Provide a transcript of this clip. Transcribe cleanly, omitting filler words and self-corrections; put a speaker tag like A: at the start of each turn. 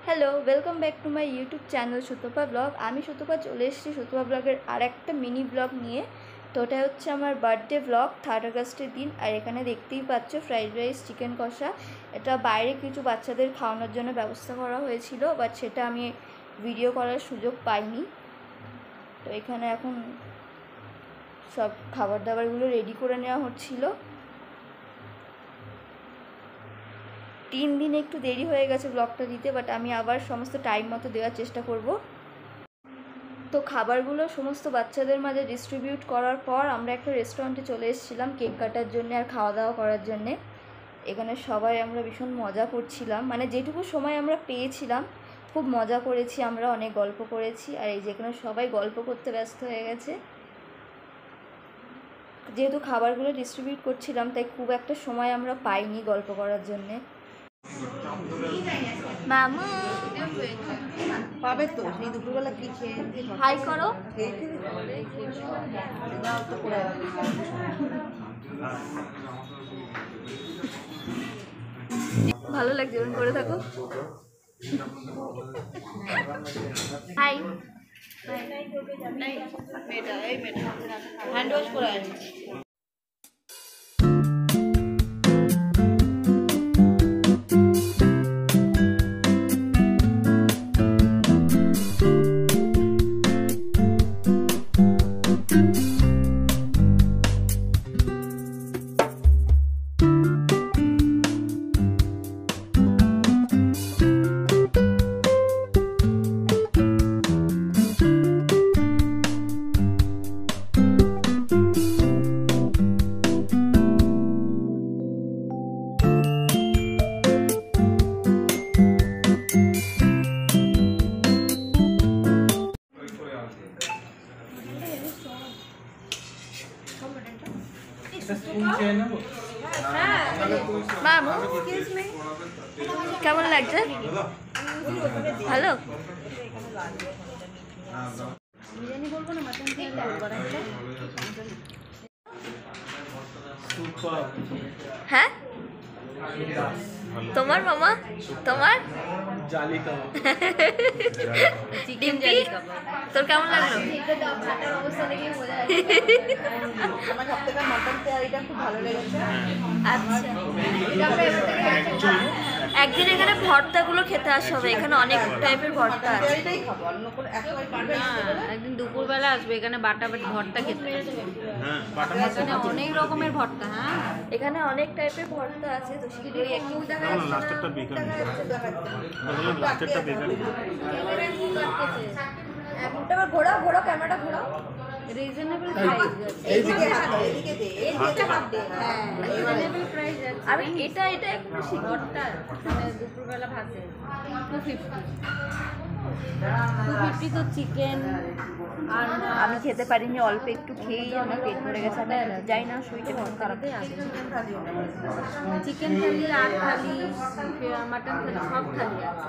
A: Hello, welcome back to my YouTube channel Sutapa blog. আমি সুতপা চলে এসেছি সুতপা ব্লগের আর একটা মিনি ব্লগ নিয়ে। তো ওটা হচ্ছে আমার বার্থডে ব্লগ 3 আগস্টের দিন। আর এখানে দেখতেই পাচ্ছ ফ্রাইড রাইস, চিকেন কষা। এটা বাইরে কিছু বাচ্চাদের খাওয়ানোর জন্য ব্যবস্থা করা হয়েছিল, বাট সেটা আমি ভিডিও করার সুযোগ পাইনি। তো এখানে এখন সব খাবার দাবারগুলো রেডি করে নেওয়া হচ্ছিলো। 3 দিন একটু দেরি হয়ে গেছে ব্লগটা দিতে, বাট আমি আবার সমস্ত টাইম মতো দেওয়ার চেষ্টা করব। তো খাবারগুলো সমস্ত বাচ্চাদের মাঝে ডিস্ট্রিবিউট করার পর আমরা একটা রেস্টুরেন্টে চলে এসেছিলাম কেক কাটার জন্য আর খাওয়া দাওয়া করার জন্যে। এখানে সবাই আমরা ভীষণ মজা করছিলাম, মানে যেটুকু সময় আমরা পেয়েছিলাম খুব মজা করেছি, আমরা অনেক গল্প করেছি। আর এই যেখানে সবাই গল্প করতে ব্যস্ত হয়ে গেছে। যেহেতু খাবারগুলো ডিস্ট্রিবিউট করছিলাম তাই খুব একটা সময় আমরা পাইনি গল্প করার জন্যে। মামু
B: পাবে তো সেই দুপুরবেলা কি খেয়ে
A: হাই করো। ভালো লাগছে, এরকম করে থাকো। হাই।
B: হ্যান্ড ওয়াশ করে আনি।
A: মামু কেমন লাগছে? ভালো।
B: বিরিয়ানি বলবো না মাটন
A: হ্যাঁ তোমার মামা, তোমার ডিম্পি, তোর কেমন লাগলো?
B: আমার সবথেকে মাটন তেয়ারিটা খুব ভালো লেগেছে।
A: আচ্ছা, একদিন এখানে ভর্তাগুলো খেতে আসতে হবে, এখানে অনেক টাইপের ভর্তা আছে।
C: একদিন দুপুরবেলা আসবে, এখানে বাটা ভর্তা খেতে। এখানে অনেক রকমের ভর্তা। হ্যাঁ,
A: এখানে অনেক টাইপের ভর্তা আছে। তো সেগুলোই একটু দেখা যাচ্ছে। ঘোরাও ঘোরাও, ক্যামেরাটা ঘোরাও।
C: রিজনেবল প্রাইস আছে।
A: আমি এটা একটু
C: ভর্তা মানে দুপুরবেলা ভাতে 250 তো চিকেন। আর
A: আমি খেতে পারিনি, অল্প একটু খেয়েই আমার পেট ভরে গেছে। আমি যাই না, শরীরটা ভালো খারাপই আছে।
C: চিকেন থালি, আর থালি, মাটন থালি, সব থালি আছে।